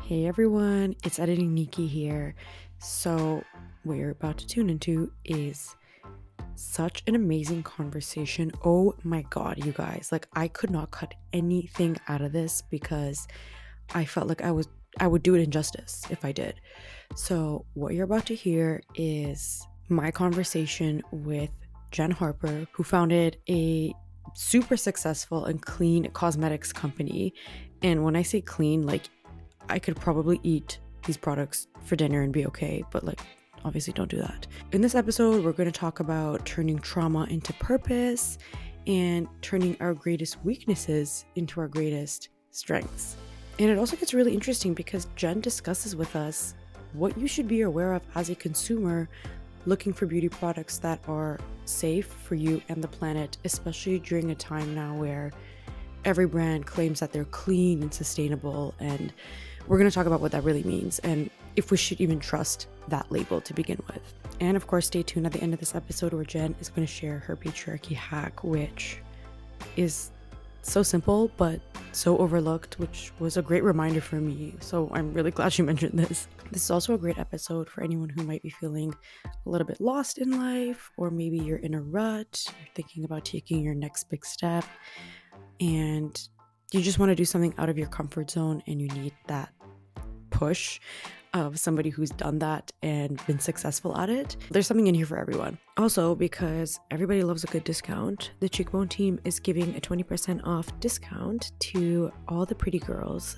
Hey everyone, it's Editing Nikki here. So, what you're about to tune into is such an amazing conversation. Oh my god, you guys. Like I could not cut anything out of this because I felt like I would do it injustice if I did. So, what you're about to hear is my conversation with Jenn Harper, who founded a super successful and clean cosmetics company. And when I say clean, like I could probably eat these products for dinner and be okay, but like obviously don't do that. In this episode, we're going to talk about turning trauma into purpose and turning our greatest weaknesses into our greatest strengths. And it also gets really interesting because Jenn discusses with us what you should be aware of as a consumer looking for beauty products that are safe for you and the planet, especially during a time now where every brand claims that they're clean and sustainable, and we're going to talk about what that really means and if we should even trust that label to begin with. And of course, stay tuned at the end of this episode where Jenn is going to share her patriarchy hack, which is so simple but so overlooked, which was a great reminder for me. So I'm really glad she mentioned this. This is also a great episode for anyone who might be feeling a little bit lost in life, or maybe you're in a rut, you're thinking about taking your next big step, and you just want to do something out of your comfort zone and you need that push of somebody who's done that and been successful at it. There's something in here for everyone. Also, because everybody loves a good discount, the Cheekbone team is giving a 20% off discount to all the pretty girls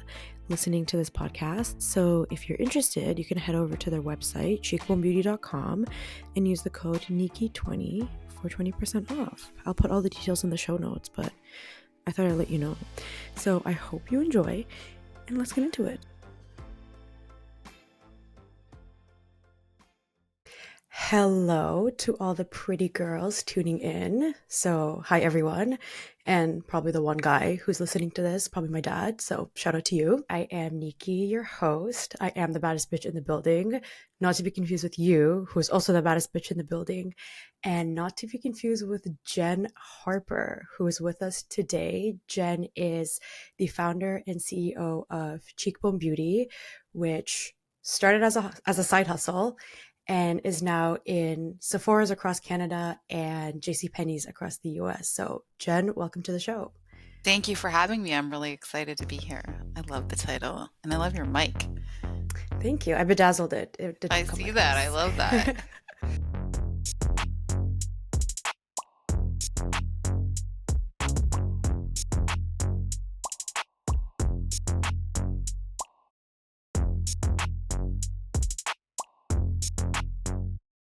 listening to this podcast. So if you're interested, you can head over to their website, cheekbonebeauty.com, and use the code NIKI20 for 20% off. I'll put all the details in the show notes, but I thought I'd let you know. So I hope you enjoy, and let's get into it. Hello to all the pretty girls tuning in. So, hi everyone, and probably the one guy who's listening to this, probably my dad. So, shout out to you. I am Nikki, your host. I am the baddest bitch in the building, not to be confused with you, who is also the baddest bitch in the building, and not to be confused with Jenn Harper, who is with us today. Jenn is the founder and CEO of Cheekbone Beauty, which started as a side hustle and is now in Sephora's across Canada and JCPenney's across the US. So, Jenn, welcome to the show. Thank you for having me. I'm really excited to be here. I love the title and I love your mic. Thank you. I bedazzled it. It didn't I come see like that. this. I love that.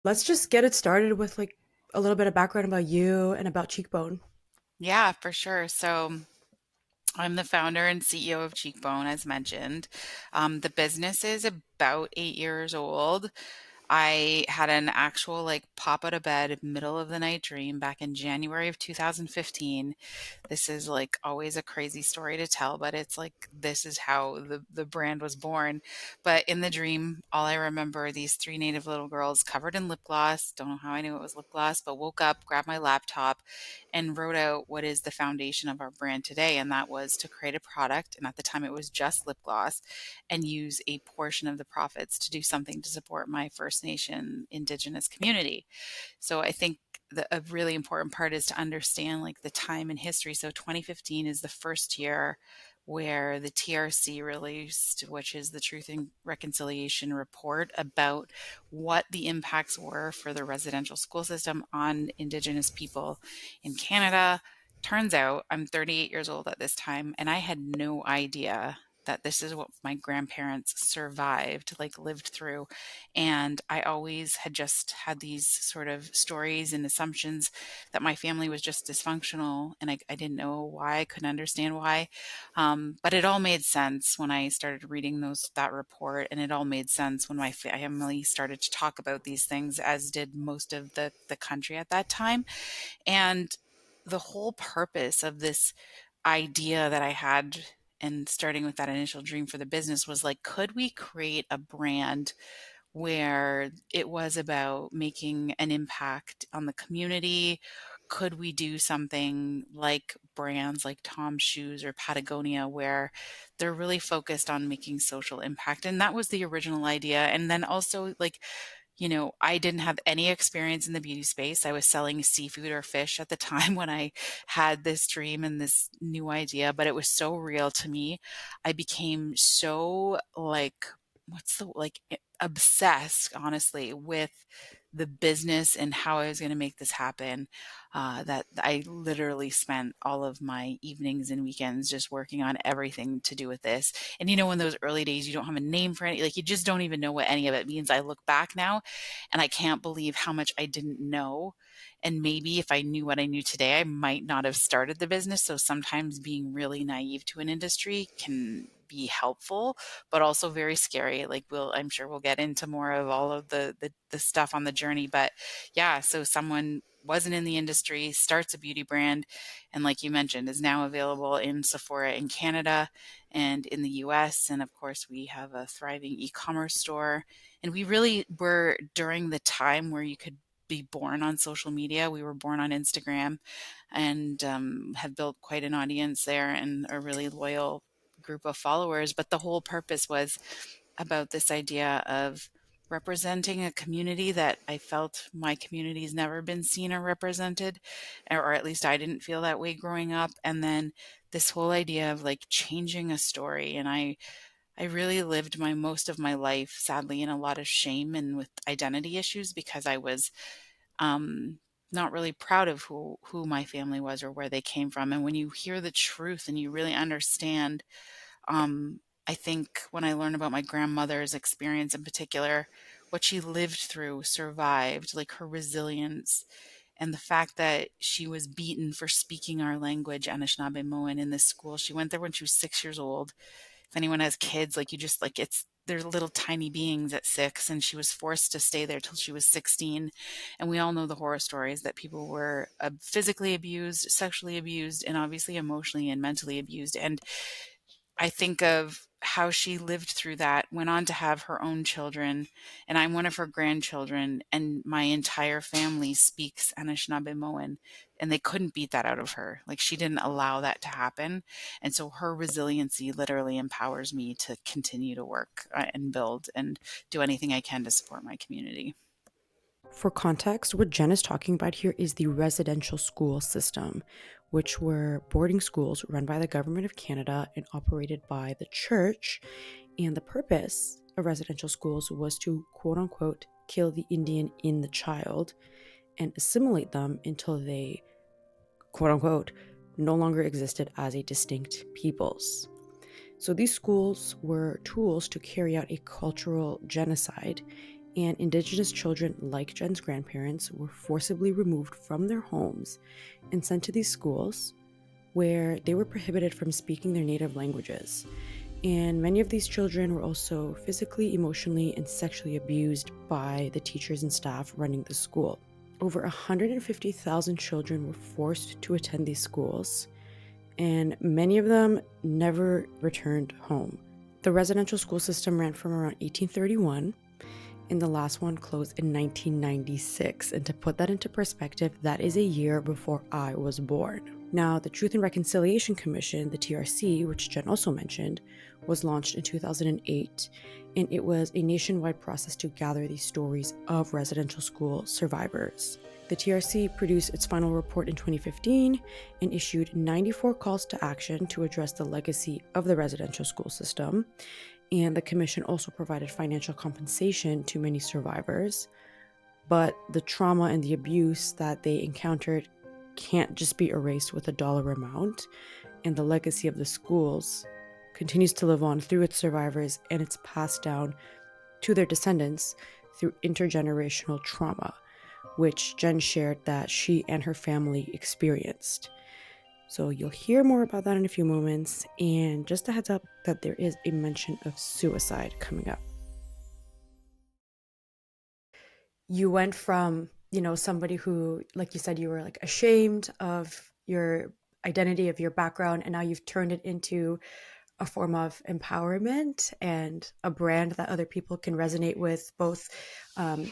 Let's just get it started with like a little bit of background about you and about Cheekbone. Yeah, for sure. So I'm the founder and CEO of Cheekbone, as mentioned. The business is about 8 years old. I had an actual like pop out of bed middle of the night dream back in January of 2015. This is like always a crazy story to tell, but it's like this is how the brand was born. But in the dream, all I remember are these three native little girls covered in lip gloss. Don't know how I knew it was lip gloss, but woke up, grabbed my laptop, and wrote out what is the foundation of our brand today. And that was to create a product. And at the time, it was just lip gloss, and use a portion of the profits to do something to support my First Nation Indigenous community. So I think a really important part is to understand like the time in history. So 2015 is the first year where the TRC released, which is the Truth and Reconciliation Report, about what the impacts were for the residential school system on Indigenous people in Canada. Turns out I'm 38 years old at this time, and I had no idea that this is what my grandparents survived, like lived through. And I always had just had these sort of stories and assumptions that my family was just dysfunctional. And I didn't know why, I couldn't understand why. But it all made sense when I started reading that report. And it all made sense when my family started to talk about these things, as did most of the country at that time. And the whole purpose of this idea that I had, and starting with that initial dream for the business, was like, could we create a brand where it was about making an impact on the community, could we do something like brands like Tom's Shoes or Patagonia where they're really focused on making social impact? And that was the original idea. And then also, like, I didn't have any experience in the beauty space. I was selling seafood or fish at the time when I had this dream and this new idea, but it was so real to me. I became so like, what's the like obsessed, honestly, with the business and how I was going to make this happen. That I literally spent all of my evenings and weekends just working on everything to do with this. And in those early days, you don't have a name for any, like, you just don't even know what any of it means. I look back now and I can't believe how much I didn't know. And maybe if I knew what I knew today, I might not have started the business. So sometimes being really naive to an industry can be helpful, but also very scary. Like, I'm sure we'll get into more of all of the stuff on the journey. But yeah, so someone wasn't in the industry, starts a beauty brand, and like you mentioned, is now available in Sephora in Canada and in the US. And of course, we have a thriving e-commerce store. And we really were during the time where you could be born on social media. We were born on Instagram and have built quite an audience there and a really loyal group of followers. But the whole purpose was about this idea of representing a community that I felt my community's never been seen or represented, or at least I didn't feel that way growing up. And then this whole idea of like changing a story. And I really lived most of my life, sadly, in a lot of shame and with identity issues because I was um, not really proud of who my family was or where they came from. And when you hear the truth and you really understand, I think when I learned about my grandmother's experience in particular, what she lived through, survived, like her resilience, and the fact that she was beaten for speaking our language, Anishinaabe in this school. She went there when she was 6 years old. If anyone has kids, like you just like they're little tiny beings at 6, and she was forced to stay there till she was 16. And we all know the horror stories that people were physically abused, sexually abused, and obviously emotionally and mentally abused. And I think of how she lived through that, went on to have her own children, and I'm one of her grandchildren, and my entire family speaks Anishinaabe, and they couldn't beat that out of her. Like, she didn't allow that to happen. And so her resiliency literally empowers me to continue to work and build and do anything I can to support my community. For context, what Jen is talking about here is the residential school system, which were boarding schools run by the government of Canada and operated by the church. And the purpose of residential schools was to, quote unquote, kill the Indian in the child and assimilate them until they, quote unquote, no longer existed as a distinct peoples. So these schools were tools to carry out a cultural genocide, and Indigenous children, like Jen's grandparents, were forcibly removed from their homes and sent to these schools where they were prohibited from speaking their native languages. And many of these children were also physically, emotionally, and sexually abused by the teachers and staff running the school. Over 150,000 children were forced to attend these schools, and many of them never returned home. The residential school system ran from around 1831, and the last one closed in 1996. And to put that into perspective, that is a year before I was born. Now, the Truth and Reconciliation Commission, the TRC, which Jen also mentioned, was launched in 2008, and it was a nationwide process to gather these stories of residential school survivors. The TRC produced its final report in 2015 and issued 94 calls to action to address the legacy of the residential school system. And the commission also provided financial compensation to many survivors. But the trauma and the abuse that they encountered can't just be erased with a dollar amount. And the legacy of the schools continues to live on through its survivors, and it's passed down to their descendants through intergenerational trauma, which Jen shared that she and her family experienced. So you'll hear more about that in a few moments, and just a heads up that there is a mention of suicide coming up. You went from, somebody who, like you said, you were like ashamed of your identity, of your background, and now you've turned it into a form of empowerment and a brand that other people can resonate with, both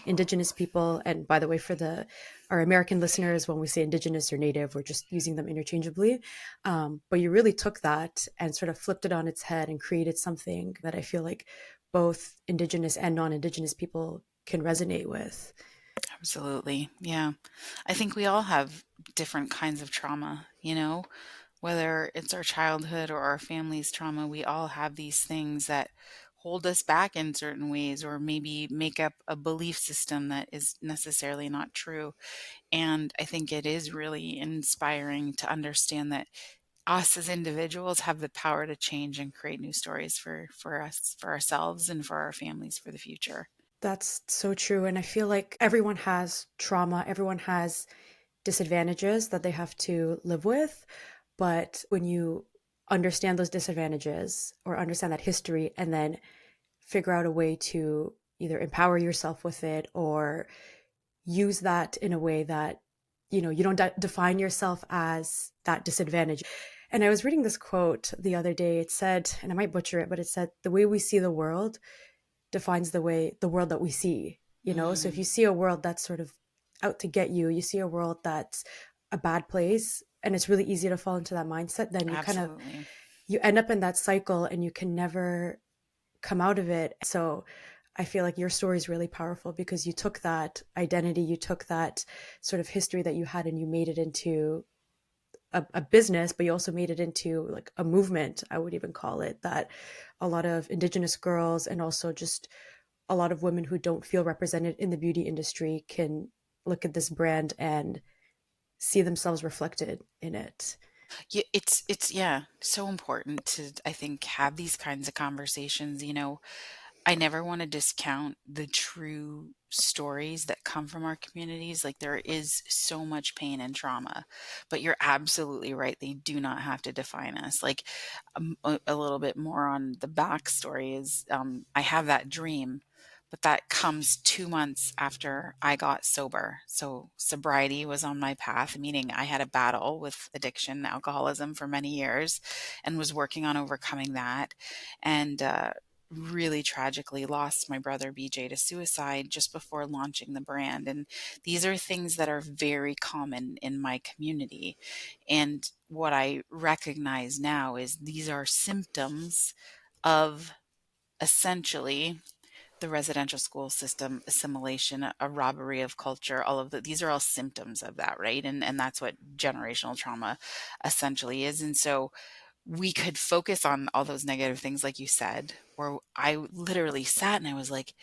Indigenous people. And by the way, for the our American listeners, when we say Indigenous or Native, we're just using them interchangeably. But you really took that and sort of flipped it on its head and created something that I feel like both Indigenous and non-Indigenous people can resonate with. Absolutely. Yeah. I think we all have different kinds of trauma, whether it's our childhood or our family's trauma, we all have these things that hold us back in certain ways or maybe make up a belief system that is necessarily not true. And I think it is really inspiring to understand that us as individuals have the power to change and create new stories for us, for ourselves, and for our families for the future. That's so true. And I feel like everyone has trauma, everyone has disadvantages that they have to live with. But when you understand those disadvantages or understand that history and then figure out a way to either empower yourself with it or use that in a way that you don't define yourself as that disadvantage. And I was reading this quote the other day. It said, and I might butcher it, but it said, the way we see the world defines the world that we see. So if Mm, you see a world that's sort of out to get you, you see a world that's a bad place, and it's really easy to fall into that mindset, then absolutely. you end up in that cycle and you can never come out of it. So I feel like your story is really powerful because you took that identity, you took that sort of history that you had, and you made it into a business, but you also made it into like a movement, I would even call it, that a lot of Indigenous girls and also just a lot of women who don't feel represented in the beauty industry can look at this brand and see themselves reflected in it. Yeah, it's yeah, so important to I think have these kinds of conversations, I never want to discount the true stories that come from our communities. Like there is so much pain and trauma, but you're absolutely right. They do not have to define us. Like a little bit more on the backstory is I have that dream, but that comes 2 months after I got sober. So sobriety was on my path, meaning I had a battle with addiction, and alcoholism for many years, and was working on overcoming that. And really tragically lost my brother BJ to suicide just before launching the brand. And these are things that are very common in my community. And what I recognize now is these are symptoms of essentially the residential school system assimilation, a robbery of culture, all of these are all symptoms of that, right? And that's what generational trauma essentially is. And so we could focus on all those negative things, like you said, or I literally sat and I was like,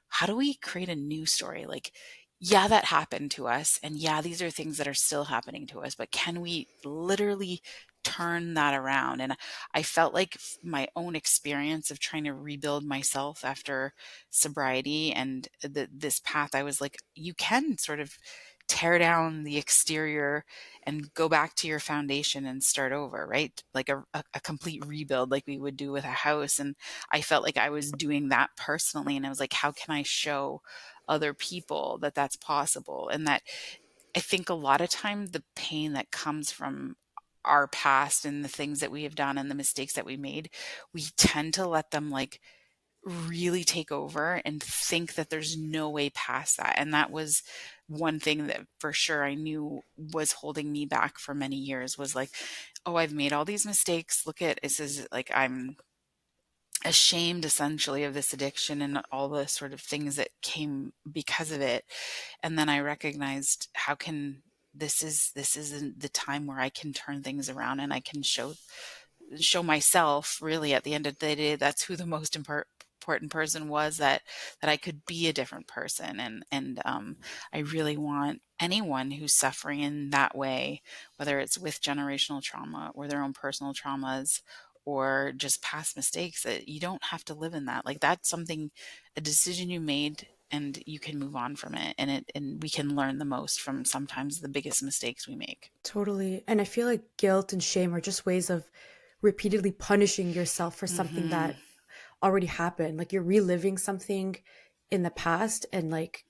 how do we create a new story? Like, yeah, that happened to us. And yeah, these are things that are still happening to us, but can we literally turn that around? And I felt like my own experience of trying to rebuild myself after sobriety and this path, I was like, you can sort of tear down the exterior and go back to your foundation and start over, right? Like a complete rebuild, like we would do with a house. And I felt like I was doing that personally. And I was like, how can I show other people that that's possible? And that I think a lot of time the pain that comes from our past and the things that we have done and the mistakes that we made, we tend to let them like really take over and think that there's no way past that. And that was one thing that for sure I knew was holding me back for many years was like, oh, I've made all these mistakes. Look at this is like I'm ashamed essentially of this addiction and all the sort of things that came because of it. And then I recognized how can this isn't the time where I can turn things around and I can show myself really at the end of the day that's who the most important person was, that I could be a different person. And I really want anyone who's suffering in that way, whether it's with generational trauma or their own personal traumas or just past mistakes, that you don't have to live in that. Like that's something, a decision you made, and you can move on from it, and we can learn the most from sometimes the biggest mistakes we make. Totally. And I feel like guilt and shame are just ways of repeatedly punishing yourself for something Hmm. that already happened. Like you're reliving something in the past and like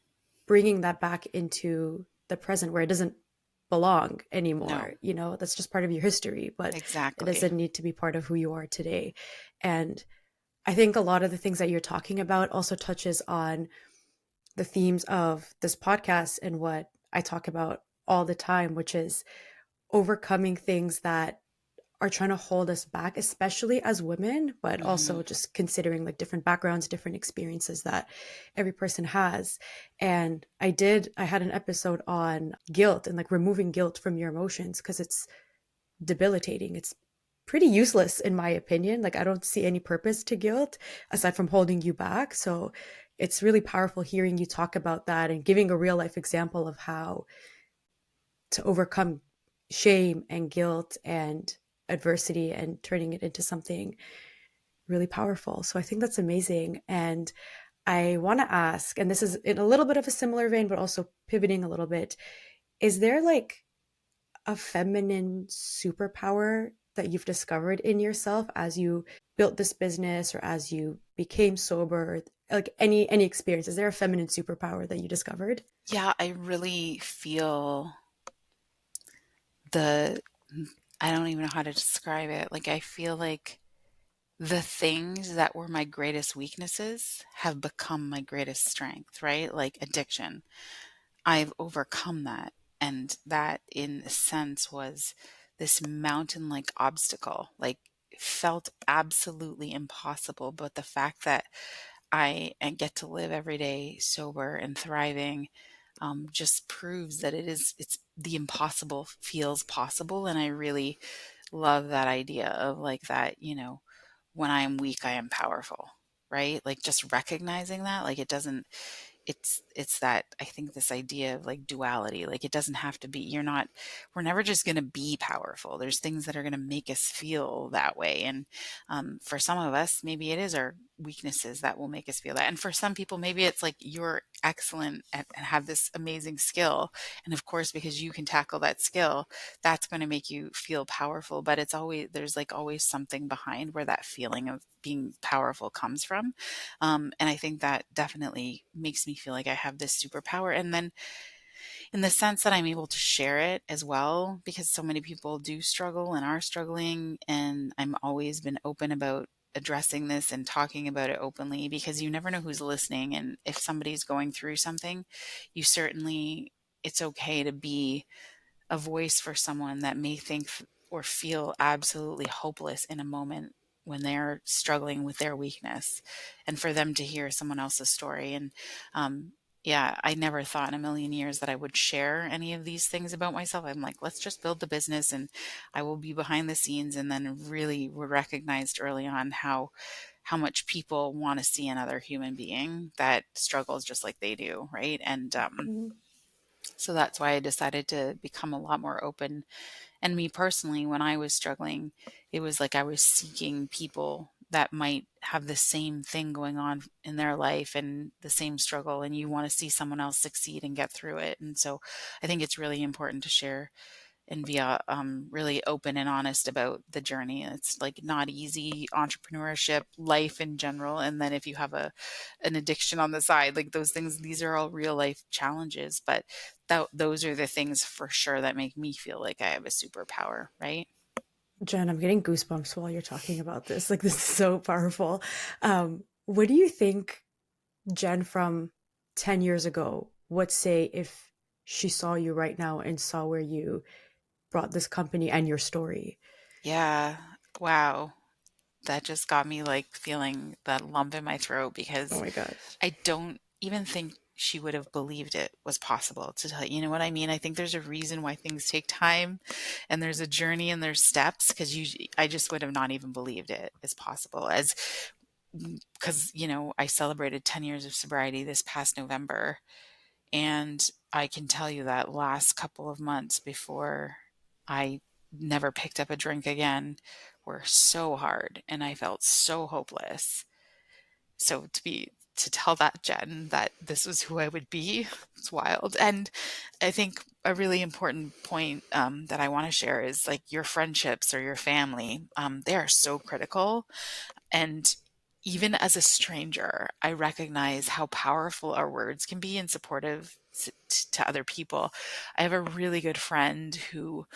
bringing that back into the present where it doesn't belong No, anymore. You know, that's just part of your history, but it exactly. doesn't need to be part of who you are today. And I think a lot of the things that you're talking about also touches on the themes of this podcast and what I talk about all the time, which is overcoming things that are trying to hold us back, especially as women, but also Hmm. just considering like different backgrounds, different experiences that every person has. And I had an episode on guilt and like removing guilt from your emotions because it's debilitating. It's pretty useless, in my opinion. Like, I don't see any purpose to guilt aside from holding you back. So it's really powerful hearing you talk about that and giving a real life example of how to overcome shame and guilt and adversity and turning it into something really powerful. So I think that's amazing. And I want to ask, and this is in a little bit of a similar vein, but also pivoting a little bit, is there like a feminine superpower that you've discovered in yourself as you built this business or as you became sober? Like any experience, is there a feminine superpower that you discovered? Yeah, I really feel the, I don't even know how to describe it. Like, I feel like the things that were my greatest weaknesses have become my greatest strength, right? Like addiction. I've overcome that. And that, in a sense, was this mountain like obstacle, like felt absolutely impossible. But the fact that I get to live every day sober and thriving just proves that it's the impossible feels possible. And I really love that idea of like that, when I am weak, I am powerful, right? Like just recognizing that, like it doesn't, it's that, I think, this idea of like duality, like it doesn't have to be, we're never just going to be powerful. There's things that are going to make us feel that way. And for some of us, maybe it is our weaknesses that will make us feel that. And for some people, maybe it's like you're excellent at, and have this amazing skill. And of course, because you can tackle that skill, that's going to make you feel powerful. But it's always, there's like always something behind where that feeling of being powerful comes from. And I think that definitely makes me feel like I have this superpower. And then in the sense that I'm able to share it as well, because so many people do struggle and are struggling. And I'm always been open about addressing this and talking about it openly, because you never know who's listening. And if somebody's going through something, you certainly, it's okay to be a voice for someone that may think or feel absolutely hopeless in a moment when they're struggling with their weakness, and for them to hear someone else's story. And um, yeah, I never thought in a million years that I would share any of these things about myself. I'm like, let's just build the business and I will be behind the scenes. And then really were recognized early on how much people want to see another human being that struggles just like they do, right? And Mhm. so that's why I decided to become a lot more open. And me personally, when I was struggling, it was like I was seeking people that might have the same thing going on in their life and the same struggle, and you want to see someone else succeed and get through it. And so I think it's really important to share and be really open and honest about the journey. It's like not easy, entrepreneurship, life in general, and then if you have an addiction on the side, like those things, these are all real life challenges. But those are the things for sure that make me feel like I have a superpower, right? Jen, I'm getting goosebumps while you're talking about this. Like, this is so powerful. What do you think Jen from 10 years ago would say if she saw you right now and saw where you brought this company and your story? Yeah. Wow. That just got me like feeling that lump in my throat, Oh because my gosh. I don't even think she would have believed it was possible to tell, you know what I mean? I think there's a reason why things take time and there's a journey and there's steps, because usually I just would have not even believed it as possible as, because, I celebrated 10 years of sobriety this past November. And I can tell you that last couple of months before I never picked up a drink again were so hard and I felt so hopeless. So to tell that Jen that this was who I would be, it's wild. And I think a really important point that I want to share is like your friendships or your family. They are so critical. And even as a stranger, I recognize how powerful our words can be in supportive to other people. I have a really good friend who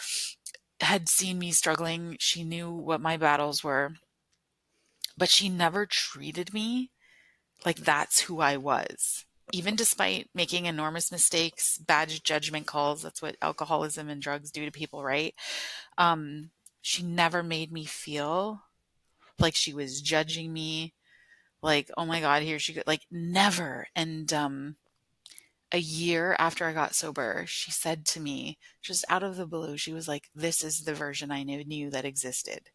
had seen me struggling. She knew what my battles were, but she never treated me like that's who I was. Even despite making enormous mistakes, bad judgment calls, that's what alcoholism and drugs do to people, right? Um, she never made me feel like she was judging me, like, oh my God, here she go, like never. And a year after I got sober, she said to me, just out of the blue, she was like, this is the version I knew that existed.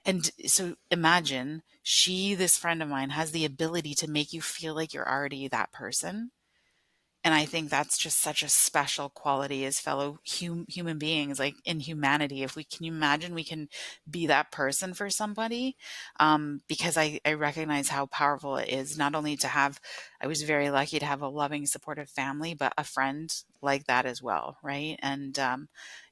And so imagine this friend of mine, has the ability to make you feel like you're already that person. And I think that's just such a special quality as fellow human beings, like in humanity. If we can you imagine we can be that person for somebody, because I recognize how powerful it is not only to have, I was very lucky to have a loving, supportive family, but a friend like that as well, right? And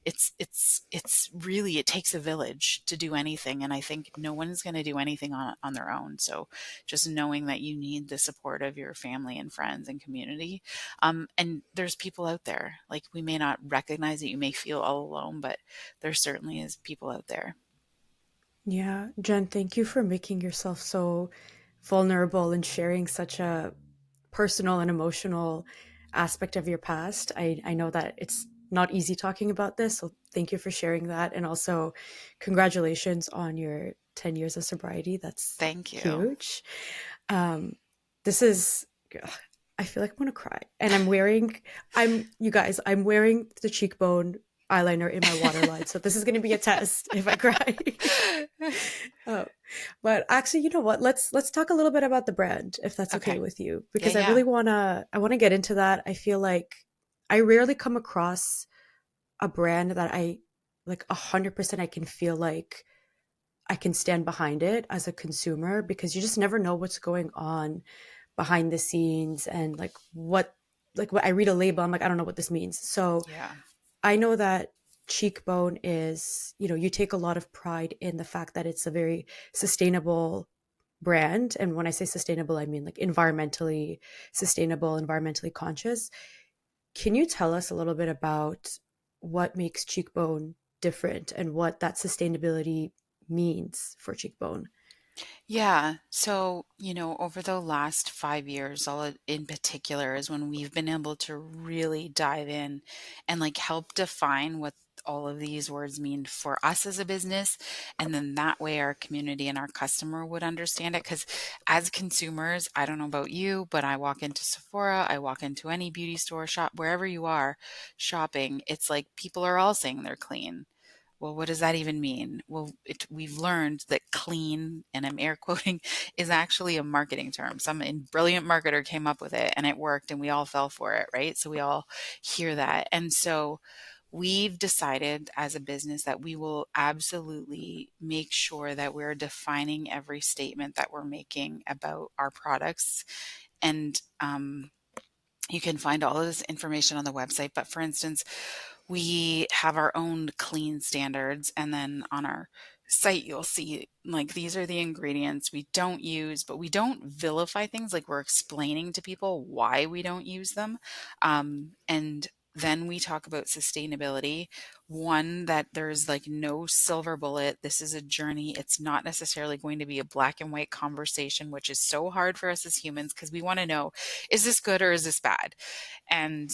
it's really, it takes a village to do anything, and I think no one's going to do anything on their own. So just knowing that you need the support of your family and friends and community, and there's people out there, like we may not recognize it, you may feel all alone, but there certainly is people out there. Yeah, Jen, thank you for making yourself so vulnerable and sharing such a personal and emotional aspect of your past. I know that it's not easy talking about this, so thank you for sharing that. And also, congratulations on your 10 years of sobriety. That's Thank you. huge. Um, this is, ugh, I feel like I'm gonna cry. And I'm wearing the cheekbone eyeliner in my waterline. So this is gonna be a test if I cry. Oh, but actually, you know what? Let's talk a little bit about the brand, if that's okay Okay. with you, Yeah, because yeah. I wanna get into that. I feel like I rarely come across a brand that I like 100% I can feel like I can stand behind it as a consumer, because you just never know what's going on behind the scenes, and like what I read a label, I'm like, I don't know what this means. So Yeah. I know that Cheekbone is, you take a lot of pride in the fact that it's a very sustainable brand. And when I say sustainable, I mean like environmentally sustainable, environmentally conscious. Can you tell us a little bit about what makes Cheekbone different and what that sustainability means for Cheekbone? Yeah. So, over the last 5 years, in particular is when we've been able to really dive in and like help define what all of these words mean for us as a business. And then that way our community and our customer would understand it. Because as consumers, I don't know about you, but I walk into Sephora, I walk into any beauty store, shop, wherever you are shopping, it's like people are all saying they're clean. Well, what does that even mean? Well, we've learned that clean, and I'm air quoting, is actually a marketing term. Some brilliant marketer came up with it and it worked and we all fell for it, right? So we all hear that. And so we've decided as a business that we will absolutely make sure that we're defining every statement that we're making about our products. And you can find all of this information on the website. But for instance, we have our own clean standards, and then on our site you'll see like these are the ingredients we don't use, but we don't vilify things, like we're explaining to people why we don't use them. And then we talk about sustainability. One, that there's like no silver bullet. This is a journey. It's not necessarily going to be a black and white conversation, which is so hard for us as humans because we want to know, is this good or is this bad? And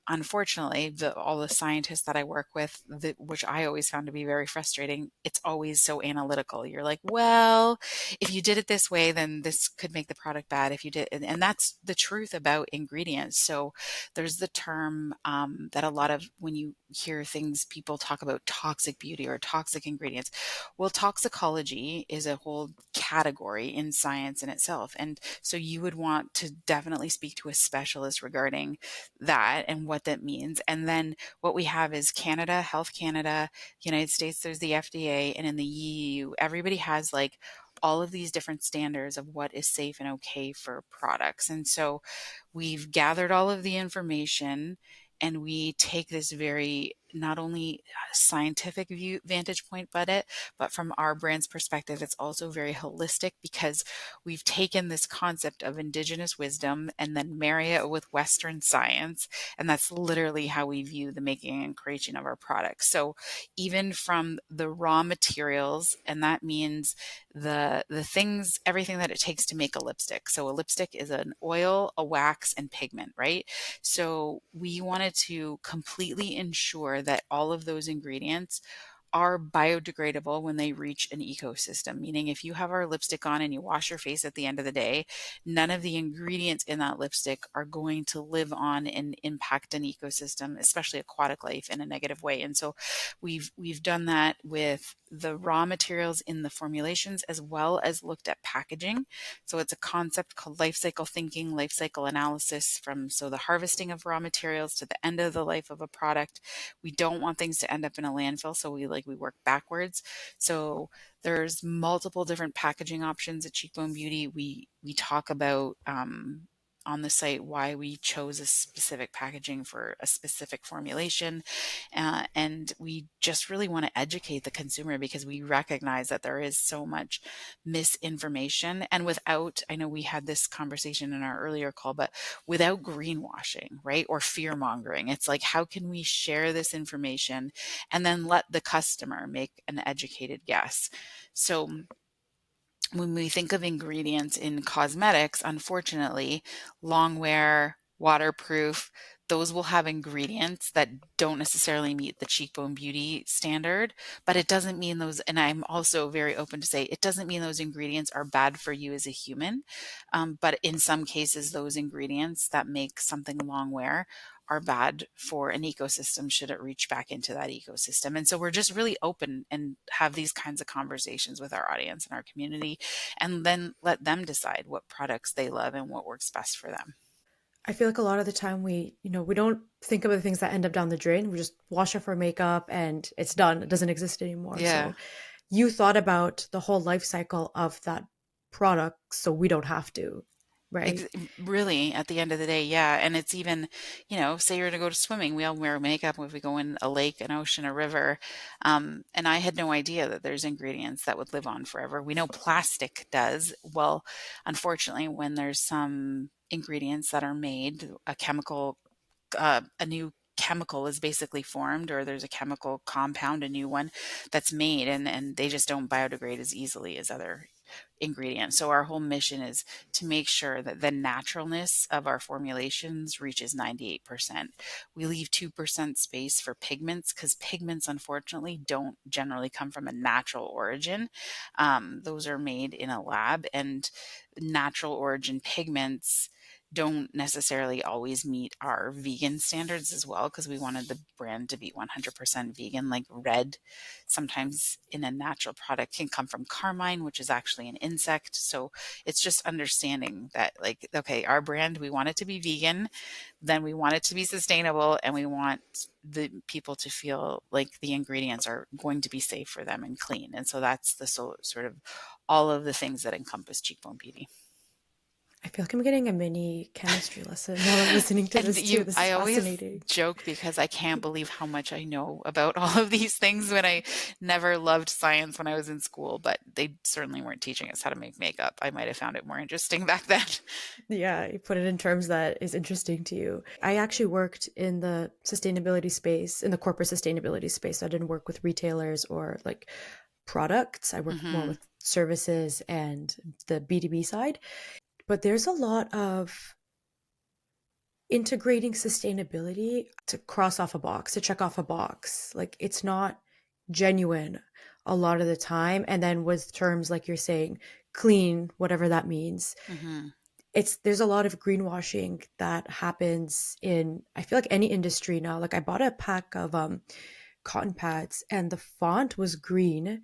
unfortunately, all the scientists that I work with, which I always found to be very frustrating, it's always so analytical. You're like, well, if you did it this way, then this could make the product bad. If you did, and that's the truth about ingredients. So there's the term that a lot of, when you hear things, people talk about toxic beauty or toxic ingredients. Well, toxicology is a whole category in science in itself. And so you would want to definitely speak to a specialist regarding that and what that means. And then what we have is Canada, Health Canada, United States, there's the FDA, and in the EU, everybody has like all of these different standards of what is safe and okay for products. And so we've gathered all of the information and we take this very not only a scientific vantage point, but from our brand's perspective, it's also very holistic because we've taken this concept of indigenous wisdom and then marry it with Western science. And that's literally how we view the making and creation of our products. So even from the raw materials, and that means the things, everything that it takes to make a lipstick. So a lipstick is an oil, a wax, and pigment, right? So we wanted to completely ensure that all of those ingredients are biodegradable when they reach an ecosystem. Meaning, if you have our lipstick on and you wash your face at the end of the day, none of the ingredients in that lipstick are going to live on and impact an ecosystem, especially aquatic life, in a negative way. And so we've done that with the raw materials in the formulations as well as looked at packaging. So it's a concept called life cycle thinking, life cycle analysis, from so the harvesting of raw materials to the end of the life of a product. We don't want things to end up in a landfill, so we work backwards. So there's multiple different packaging options at Cheekbone Beauty. We talk about on the site why we chose a specific packaging for a specific formulation. And we just really want to educate the consumer because we recognize that there is so much misinformation. And without, I know we had this conversation in our earlier call, but without greenwashing, right? Or fear mongering, it's like, how can we share this information and then let the customer make an educated guess? So when we think of ingredients in cosmetics, unfortunately, longwear, waterproof, those will have ingredients that don't necessarily meet the Cheekbone Beauty standard, but it doesn't mean those, and I'm also very open to say, it doesn't mean those ingredients are bad for you as a human. But in some cases, those ingredients that make something longwear are bad for an ecosystem should it reach back into that ecosystem. And so we're just really open and have these kinds of conversations with our audience and our community, and then let them decide what products they love and what works best for them. I feel like a lot of the time we don't think about the things that end up down the drain. We just wash off our makeup and it's done. It doesn't exist anymore. Yeah. So you thought about the whole life cycle of that product so we don't have to, right? Ex Really, at the end of the day, yeah, and it's even, say you're to go to swimming, we all wear makeup if we go in a lake, an ocean, a river, and I had no idea that there's ingredients that would live on forever. We know plastic does. Well, unfortunately, when there's some ingredients that are made, a new chemical is basically formed, or there's a chemical compound, a new one that's made, and they just don't biodegrade as easily as other ingredients. So our whole mission is to make sure that the naturalness of our formulations reaches 98%. We leave 2% space for pigments because pigments, unfortunately, don't generally come from a natural origin. Those are made in a lab, and natural origin pigments don't necessarily always meet our vegan standards as well, because we wanted the brand to be 100% vegan. Like red, sometimes in a natural product, can come from carmine, which is actually an insect. So it's just understanding that, like, okay, our brand, we want it to be vegan, then we want it to be sustainable, and we want the people to feel like the ingredients are going to be safe for them and clean. And so that's the sort of all of the things that encompass Cheekbone Beauty. I feel like I'm getting a mini chemistry lesson while I'm listening to And this too. This is I always fascinating. joke because I can't believe how much I know about all of these things when I never loved science when I was in school, but they certainly weren't teaching us how to make makeup. I might have found it more interesting back then. Yeah, you put it in terms that is interesting to you. I actually worked in the sustainability space, in the corporate sustainability space. So I didn't work with retailers or like products. I worked more Hmm. with services and the B2B side. But there's a lot of integrating sustainability to cross off a box, to check off a box. Like it's not genuine a lot of the time. And then with terms like you're saying, clean, whatever that means, Hmm. it's there's a lot of greenwashing that happens in I feel like any industry now. Like I bought a pack of cotton pads and the font was green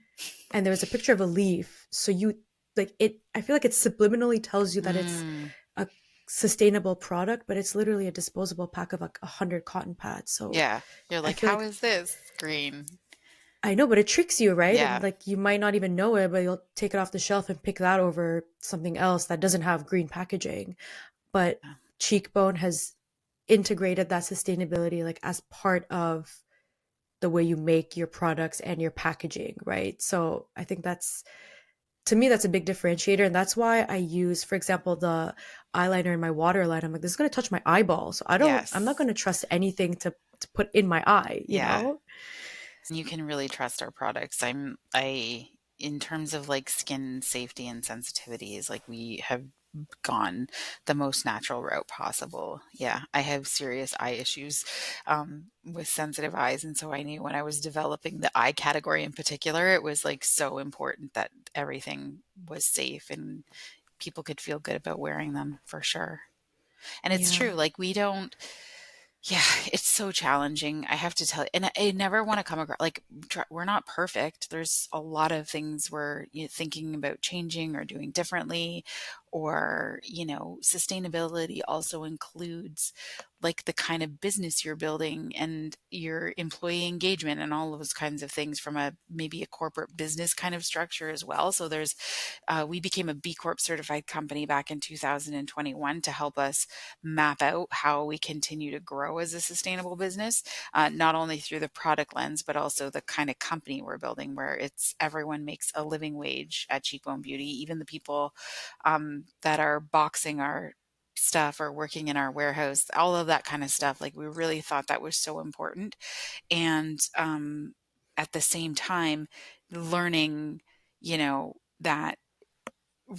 and there was a picture of a leaf. So you like it I feel like it subliminally tells you that it's Mm. a sustainable product, but it's literally a disposable pack of like 100 cotton pads. So Yeah. You're I like, feel how like is this green? I know, but it tricks you, right? And Yeah. like you might not even know it, but you'll take it off the shelf and pick that over something else that doesn't have green packaging. But Cheekbone has integrated that sustainability like as part of the way you make your products and your packaging, right? So I think that's, to me, that's a big differentiator. And that's why I use, for example, the eyeliner in my waterline. I'm like, this is going to touch my eyeball. So I'm not Yes. going to trust anything to put in my eye, you Yeah. know? You can really trust our products. In terms of like skin safety and sensitivities, like we have gone the most natural route possible. Yeah, I have serious eye issues with sensitive eyes. And so I knew when I was developing the eye category in particular, it was like so important that everything was safe and people could feel good about wearing them for sure. And it's Yeah. true, like we don't, yeah, it's so challenging. I have to tell you, and I never want to come across like we're not perfect. There's a lot of things we're thinking about changing or doing differently, or sustainability also includes like the kind of business you're building and your employee engagement and all of those kinds of things from a maybe a corporate business kind of structure as well. So we became a B Corp certified company back in 2021 to help us map out how we continue to grow as a sustainable business, not only through the product lens, but also the kind of company we're building where it's everyone makes a living wage at Cheekbone Beauty, even the people that are boxing our stuff or working in our warehouse, all of that kind of stuff. Like we really thought that was so important. And at the same time, learning, that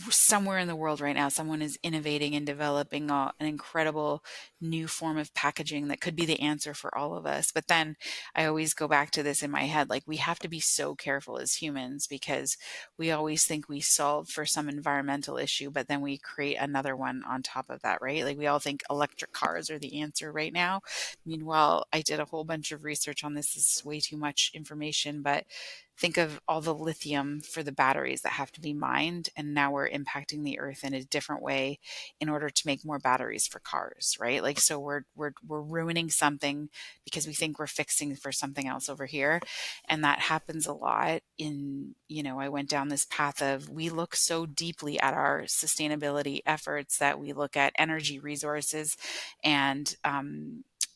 somewhere in the world right now, someone is innovating and developing an incredible new form of packaging that could be the answer for all of us. But then I always go back to this in my head, like we have to be so careful as humans because we always think we solve for some environmental issue, but then we create another one on top of that, right? Like we all think electric cars are the answer right now. Meanwhile, I did a whole bunch of research on this. This is way too much information, but think of all the lithium for the batteries that have to be mined, and now we're impacting the earth in a different way in order to make more batteries for cars, right? Like so we're ruining something because we think we're fixing for something else over here. And that happens a lot in, I went down this path of we look so deeply at our sustainability efforts that we look at energy resources and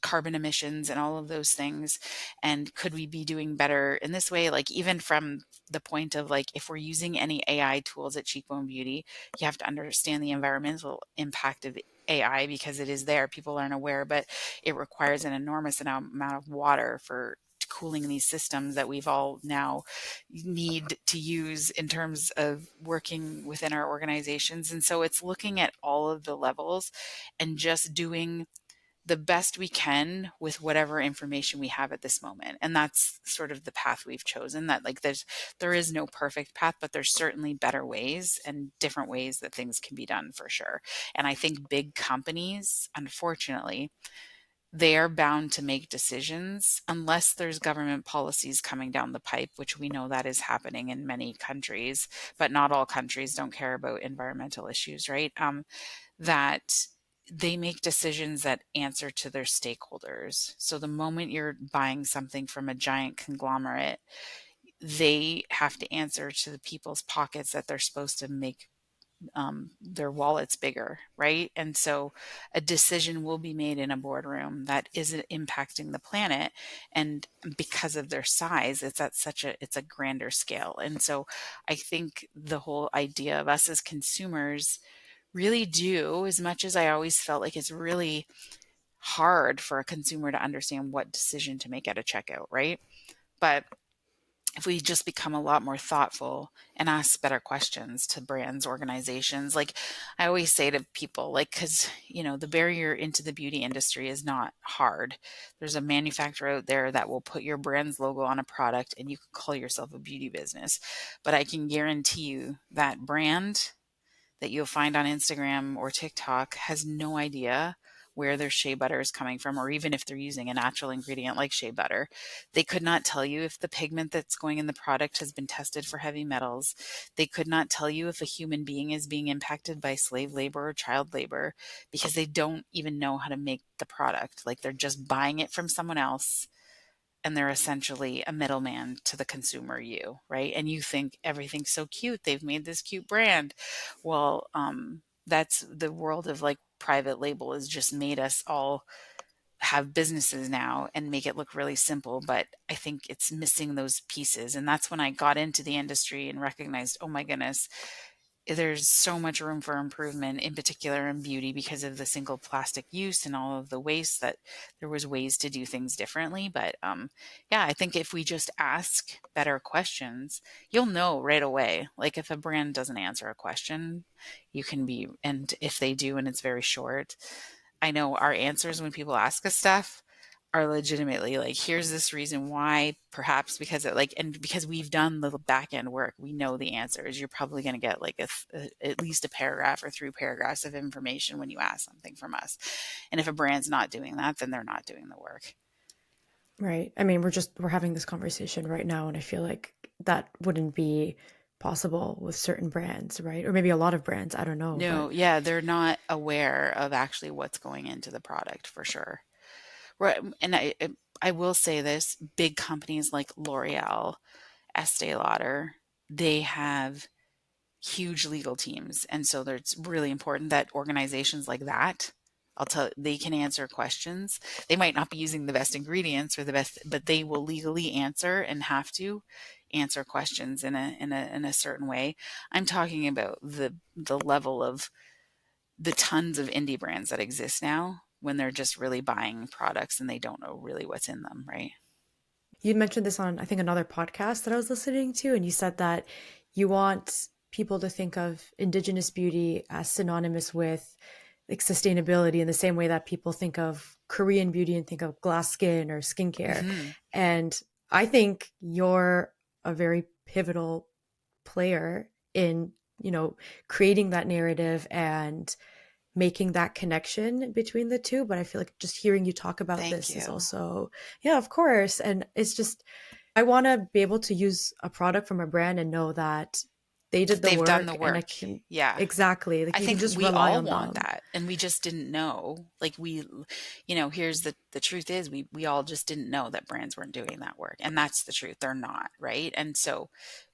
carbon emissions and all of those things, and could we be doing better in this way, like even from the point of like if we're using any AI tools at Cheekbone Beauty, you have to understand the environmental impact of AI because it is there, people aren't aware, but it requires an enormous amount of water for cooling these systems that we've all now need to use in terms of working within our organizations. And so it's looking at all of the levels and just doing the best we can with whatever information we have at this moment. And that's sort of the path we've chosen, that like there is no perfect path, but there's certainly better ways and different ways that things can be done for sure. And I think big companies, unfortunately, they are bound to make decisions unless there's government policies coming down the pipe, which we know that is happening in many countries, but not all countries don't care about environmental issues, right? That they make decisions that answer to their stakeholders. So the moment you're buying something from a giant conglomerate, they have to answer to the people's pockets that they're supposed to make their wallets bigger, right? And so a decision will be made in a boardroom that isn't impacting the planet, and because of their size, it's a grander scale. And so I think the whole idea of us as consumers really do, as much as I always felt like it's really hard for a consumer to understand what decision to make at a checkout, right? But if we just become a lot more thoughtful and ask better questions to brands, organizations, like I always say to people, like, because, the barrier into the beauty industry is not hard. There's a manufacturer out there that will put your brand's logo on a product and you can call yourself a beauty business. But I can guarantee you that brand that you'll find on Instagram or TikTok has no idea where their shea butter is coming from, or even if they're using a natural ingredient like shea butter. They could not tell you if the pigment that's going in the product has been tested for heavy metals. They could not tell you if a human being is being impacted by slave labor or child labor because they don't even know how to make the product. Like they're just buying it from someone else, and they're essentially a middleman to the consumer, you, right? And you think everything's so cute. They've made this cute brand. Well, that's the world of like private label has just made us all have businesses now and make it look really simple, but I think it's missing those pieces. And that's when I got into the industry and recognized, oh my goodness, there's so much room for improvement, in particular in beauty, because of the single plastic use and all of the waste, that there was ways to do things differently. But yeah, I think if we just ask better questions, you'll know right away. Like if a brand doesn't answer a question, you can be, and if they do and it's very short, I know our answers when people ask us stuff are legitimately like, here's this reason why, perhaps because it like, and because we've done the back end work, we know the answers. You're probably going to get like at least a paragraph or 3 paragraphs of information when you ask something from us. And if a brand's not doing that, then they're not doing the work. Right. I mean, we're having this conversation right now, and I feel like that wouldn't be possible with certain brands, right? Or maybe a lot of brands, I don't know, No, but yeah, they're not aware of actually what's going into the product for sure. Right. And I will say this, big companies like L'Oreal, Estee Lauder, they have huge legal teams. And so it's really important that organizations like that, I'll tell they can answer questions. They might not be using the best ingredients or the best, but they will legally answer and have to answer questions in a certain way. I'm talking about the level of the tons of indie brands that exist now when they're just really buying products and they don't know really what's in them, right? you mentioned this on, I think, another podcast that I was listening to, and you said that you want people to think of Indigenous beauty as synonymous with like sustainability in the same way that people think of Korean beauty and think of glass skin or skincare. Hmm. And I think you're a very pivotal player in, creating that narrative and making that connection between the two. But I feel like just hearing you talk about Thank this is you. also, yeah, of course. And it's just, I want to be able to use a product from a brand and know that they did the They've done the work and I work. can, Yeah. exactly, like I you can think just we rely all on want them. that, and we just didn't know. Like here's the truth is we all just didn't know that brands weren't doing that work. And that's the truth. They're not, right? And so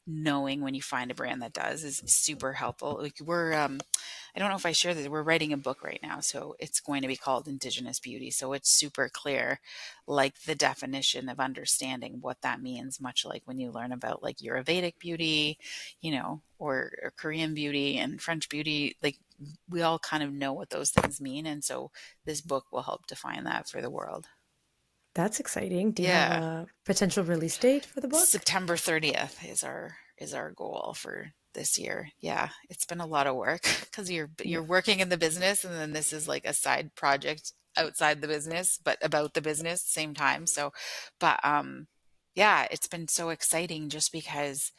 knowing when you find a brand that does is super helpful. Like we're I don't know if I share this. We're writing a book right now, so it's going to be called Indigenous Beauty. So it's super clear, like the definition of understanding what that means, much like when you learn about like Ayurvedic beauty, or Korean beauty and French beauty. Like we all kind of know what those things mean. And so this book will help define that for the world. That's exciting. Do you have Yeah. a potential release date for the book? September 30th is our goal for this year. Yeah, it's been a lot of work because you're Yeah. working in the business, and then this is like a side project outside the business, but about the business same time. So, but yeah, it's been so exciting just because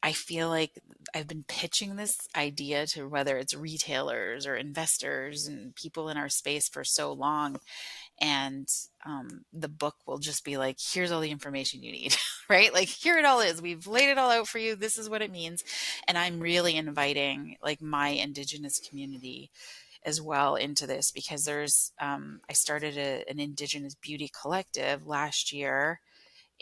I feel like I've been pitching this idea to whether it's retailers or investors and people in our space for so long, and the book will just be like, here's all the information you need, right? Like here it all is, we've laid it all out for you, this is what it means. And I'm really inviting like my indigenous community as well into this, because I started an indigenous beauty collective last year,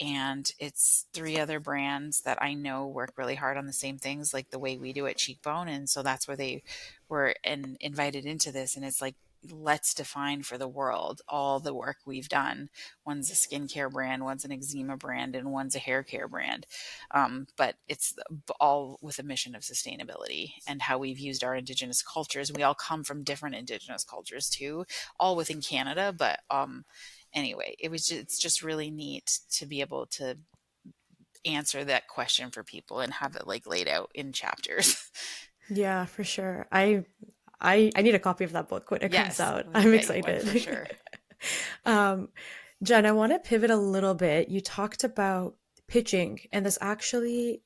and it's 3 other brands that I know work really hard on the same things like the way we do at Cheekbone. And so that's where they were invited into this. And it's like, let's define for the world all the work we've done. One's a skincare brand, one's an eczema brand, and one's a hair care brand. But it's all with a mission of sustainability and how we've used our indigenous cultures. We all come from different indigenous cultures too, all within Canada, but anyway, it's just really neat to be able to answer that question for people and have it like laid out in chapters. Yeah, for sure. I need a copy of that book when it comes Yes, out. we'll I'm get you one excited. for sure. um, Jen, I want to pivot a little bit. You talked about pitching, and this actually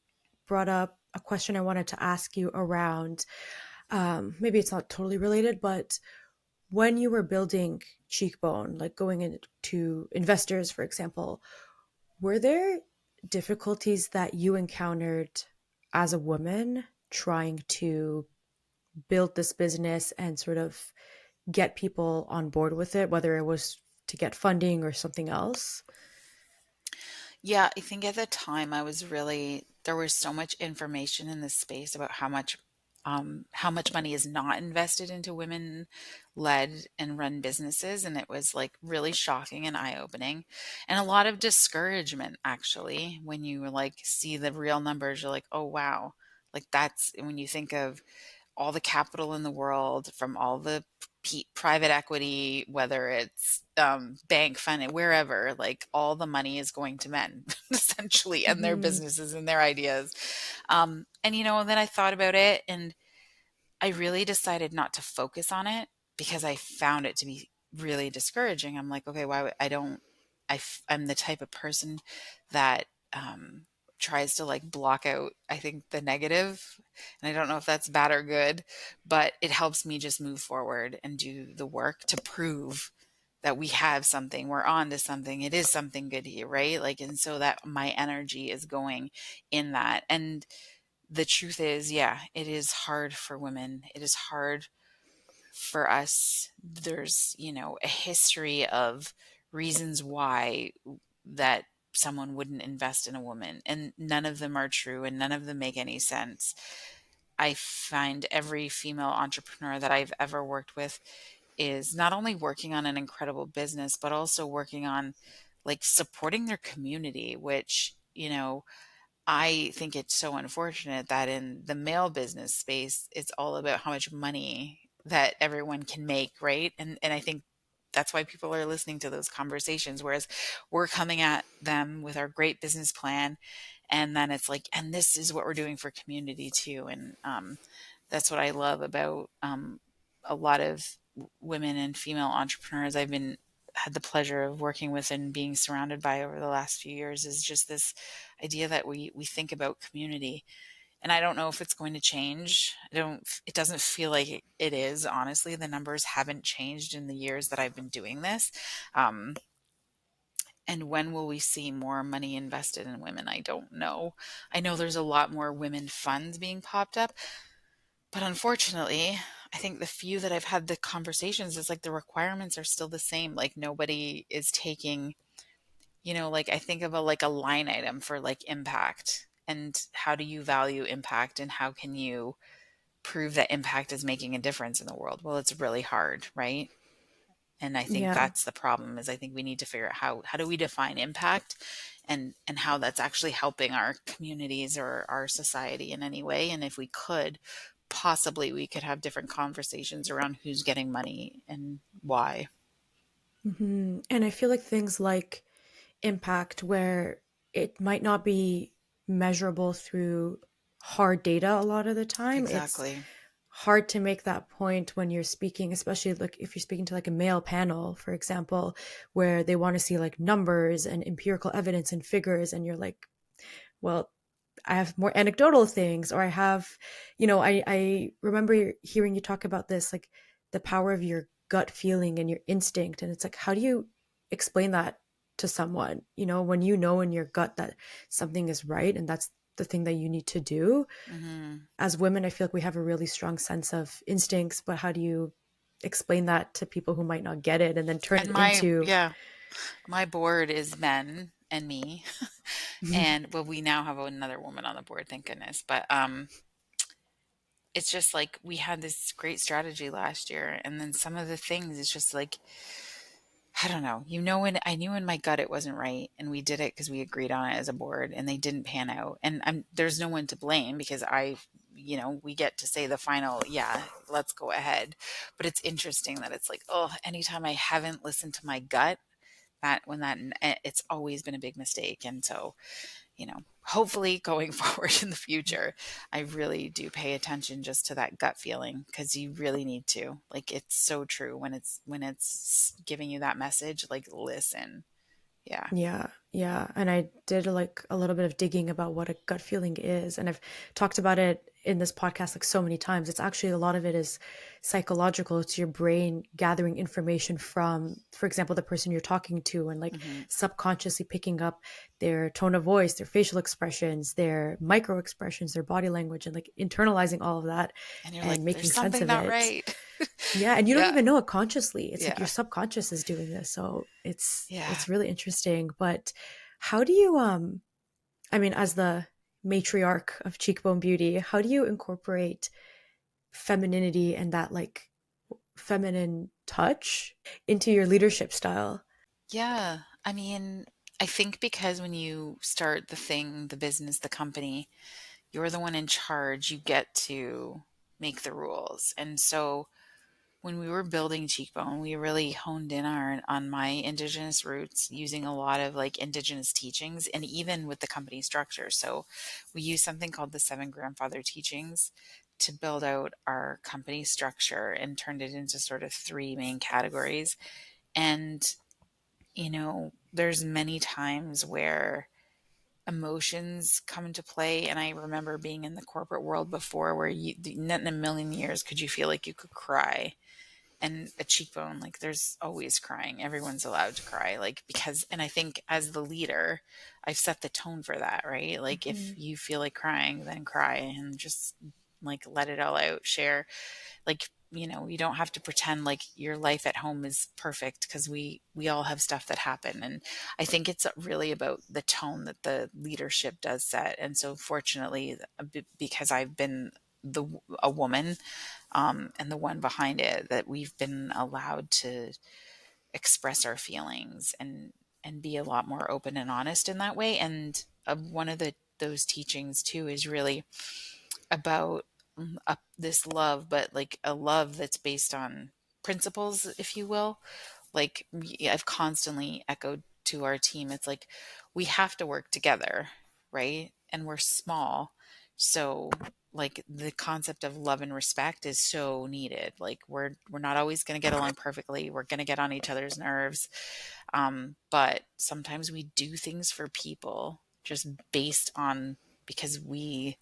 brought up a question I wanted to ask you around. Maybe it's not totally related, but when you were building Cheekbone, like going into investors, for example, were there difficulties that you encountered as a woman trying to build this business and sort of get people on board with it, whether it was to get funding or something else? Yeah, I think at the time there was so much information in this space about how much how much money is not invested into women led and run businesses. And it was like really shocking and eye opening, and a lot of discouragement actually. When you like see the real numbers, you're like, oh, wow. Like that's when you think of all the capital in the world from all the private equity, whether it's bank funding, wherever, like all the money is going to men essentially, and their Hmm. businesses and their ideas. And, then I thought about it, and I really decided not to focus on it because I found it to be really discouraging. I'm like, okay, why would I don't I'm the type of person that tries to like block out, I think, the negative. And I don't know if that's bad or good, but it helps me just move forward and do the work to prove that we have something, we're on to something, it is something good here, right? Like, and so that my energy is going in that. And the truth is, yeah, it is hard for women. It is hard for us. There's, a history of reasons why that someone wouldn't invest in a woman, and none of them are true and none of them make any sense. I find every female entrepreneur that I've ever worked with is not only working on an incredible business, but also working on like supporting their community, which, I think it's so unfortunate that in the male business space, it's all about how much money that everyone can make, right? And I think that's why people are listening to those conversations, whereas we're coming at them with our great business plan, and then it's like, and this is what we're doing for community too. And that's what I love about a lot of women and female entrepreneurs I've been had the pleasure of working with and being surrounded by over the last few years, is just this idea that we think about community. And I don't know if it's going to change. It doesn't feel like it is, honestly. The numbers haven't changed in the years that I've been doing this. Um, and when will we see more money invested in women? I don't know. I know there's a lot more women funds being popped up, but unfortunately, I think the few that I've had the conversations, is like the requirements are still the same. Like nobody is taking, like I think of a like a line item for like impact, and how do you value impact, and how can you prove that impact is making a difference in the world? Well, it's really hard, right? And I think Yeah. that's the problem, is I think we need to figure out how do we define impact, and how that's actually helping our communities or our society in any way. And if we could, possibly we could have different conversations around who's getting money and why. Hmm. And I feel like things like impact, where it might not be measurable through hard data a lot of the time, it's Exactly. hard to make that point when you're speaking, especially like if you're speaking to like a male panel, for example, where they want to see like numbers and empirical evidence and figures, and you're like, well, I have more anecdotal things, or I have, I remember hearing you talk about this, like the power of your gut feeling and your instinct. And it's like, how do you explain that to someone, when you know in your gut that something is right and that's the thing that you need to do? Hmm. As women, I feel like we have a really strong sense of instincts, but how do you explain that to people who might not get it and then turn And it into, my board is men and me. And well, we now have another woman on the board, thank goodness. But it's just like we had this great strategy last year, and then some of the things, it's just like, I don't know. When I knew in my gut it wasn't right, and we did it because we agreed on it as a board, and they didn't pan out. And there's no one to blame, because we get to say the final, yeah, let's go ahead. But it's interesting that it's like, oh, anytime I haven't listened to my gut, it's always been a big mistake. And so, hopefully going forward in the future, I really do pay attention just to that gut feeling, because you really need to. Like, it's so true when it's giving you that message, like, listen. Yeah. Yeah, yeah. And I did like a little bit of digging about what a gut feeling is. And I've talked about it in this podcast like so many times. It's actually, a lot of it is psychological. It's your brain gathering information from, for example, the person you're talking to, and like Hmm. subconsciously picking up their tone of voice, their facial expressions, their micro expressions, their body language, and like internalizing all of that And you're like, and there's making sense something of not it. right. Yeah, and you don't Yeah. even know it consciously. It's like your Yeah. subconscious is doing this. So it's Yeah. it's really interesting. But how do you I mean, as the matriarch of Cheekbone Beauty, how do you incorporate femininity and that like feminine touch into your leadership style? Yeah. I mean, I think because when you start the thing, the business, the company, you're the one in charge, you get to make the rules. And so when we were building Cheekbone, we really honed in on my indigenous roots using a lot of like indigenous teachings and even with the company structure. So we used something called the seven grandfather teachings to build out our company structure and turned it into sort of three main categories. And there's many times where emotions come into play. And I remember being in the corporate world before where not in a million years could you feel like you could cry. And a cheekbone, like there's always crying. Everyone's allowed to cry, like because, and I think as the leader, I've set the tone for that, right? Like if Mhm. you feel like crying, then cry and just like let it all out, share. Like, you don't have to pretend like your life at home is perfect because we all have stuff that happen. And I think it's really about the tone that the leadership does set. And so fortunately, because I've been the a woman and the one behind it, that we've been allowed to express our feelings and be a lot more open and honest in that way. And one of the those teachings too is really about this love, but like a love that's based on principles, if you will. Like I've constantly echoed to our team, it's like we have to work together, right? And we're small. So like the concept of love and respect is so needed. Like we're not always going to get along perfectly. We're going to get on each other's nerves. But sometimes we do things for people just based on because we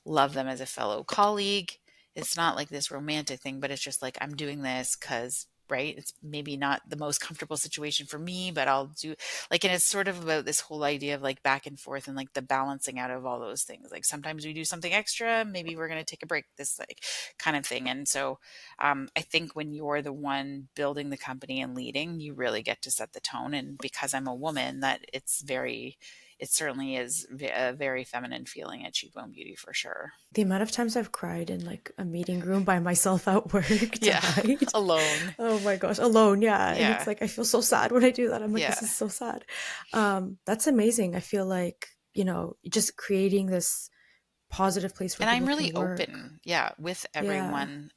love them as a fellow colleague. It's not like this romantic thing, but it's just like I'm doing this because, right? It's maybe not the most comfortable situation for me, but I'll do like, and it's sort of about this whole idea of like back and forth and like the balancing out of all those things. Like sometimes we do something extra, maybe we're going to take a break, this like kind of thing. And so I think when you're the one building the company and leading, you really get to set the tone. And because I'm a woman, it certainly is a very feminine feeling at Cheekbone Beauty for sure. The amount of times I've cried in like a meeting room by myself at work to Yeah, hide. alone. Oh my gosh, alone, yeah. And it's Yeah, like I feel so sad when I do that. I'm like, this yeah. is so sad. That's amazing. I feel like, just creating this positive place where And I'm people really can work. open, yeah, with Yeah. everyone.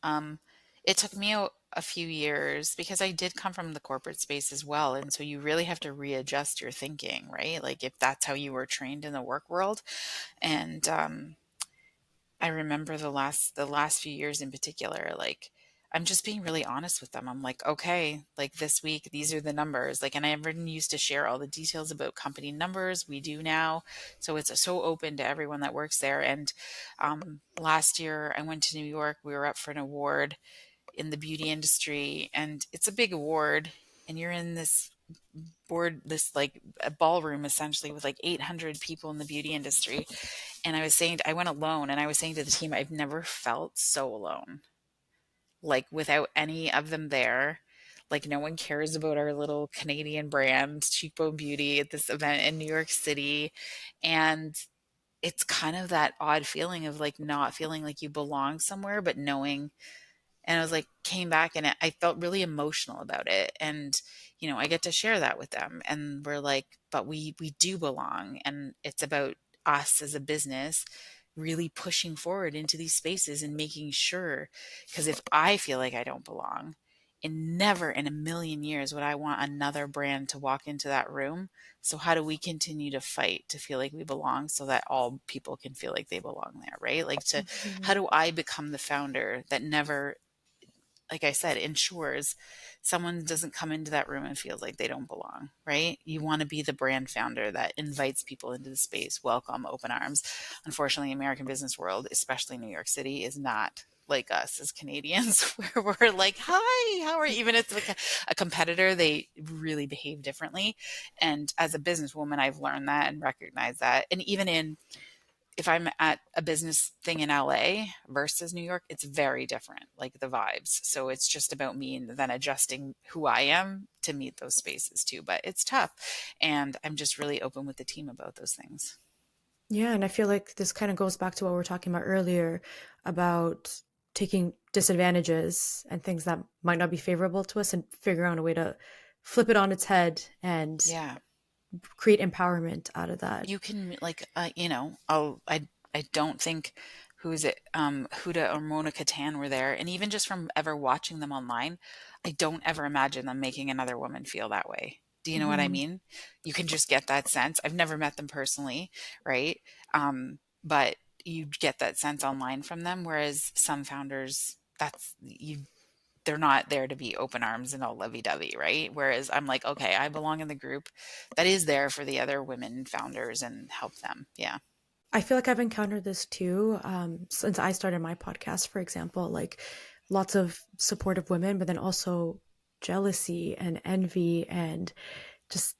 It took me a few years because I did come from the corporate space as well. And so you really have to readjust your thinking, right? Like if that's how you were trained in the work world. And I remember the last few years in particular, like I'm just being really honest with them. I'm like, okay, like this week, these are the numbers. Like, and I never used to share all the details about company numbers. We do now. So it's so open to everyone that works there. And last year I went to New York. We were up for an award in the beauty industry, and it's a big award. And you're in this this like a ballroom essentially with like 800 people in the beauty industry. And I went alone and I was saying to the team, I've never felt so alone, like without any of them there. Like no one cares about our little Canadian brand, Cheekbone Beauty, at this event in New York City. And it's kind of that odd feeling of like not feeling like you belong somewhere, but knowing. And I was like, came back and I felt really emotional about it. And, I get to share that with them. And we're like, but we do belong. And it's about us as a business really pushing forward into these spaces and making sure, because if I feel like I don't belong, and never in a million years would I want another brand to walk into that room. So how do we continue to fight to feel like we belong so that all people can feel like they belong there, right? Like how Mhm. do I become the founder that never, like I said, ensures someone doesn't come into that room and feels like they don't belong, right? You want to be the brand founder that invites people into the space, welcome, open arms. Unfortunately, American business world, especially New York City, is not like us as Canadians, where we're like, hi, how are you? Even if it's like a competitor, they really behave differently. And as a businesswoman, I've learned that and recognized that. And even in if I'm at a business thing in LA versus New York, it's very different, like the vibes. So it's just about me and then adjusting who I am to meet those spaces too. But it's tough. And I'm just really open with the team about those things. Yeah, and I feel like this kind of goes back to what we were talking about earlier about taking disadvantages and things that might not be favorable to us and figuring out a way to flip it on its head and Yeah. create empowerment out of that. You can like I don't think who's it Huda or Mona Katan were there, and even just from ever watching them online, I don't ever imagine them making another woman feel that way. Do you know what I Mhm. mean? You can just get that sense. I've never met them personally, right? But you get that sense online from them, whereas some founders, that's you they're not there to be open arms and all lovey-dovey, right? Whereas I'm like, okay, I belong in the group that is there for the other women founders and help them. Yeah. I feel like I've encountered this too, since I started my podcast, for example, like lots of supportive women, but then also jealousy and envy and just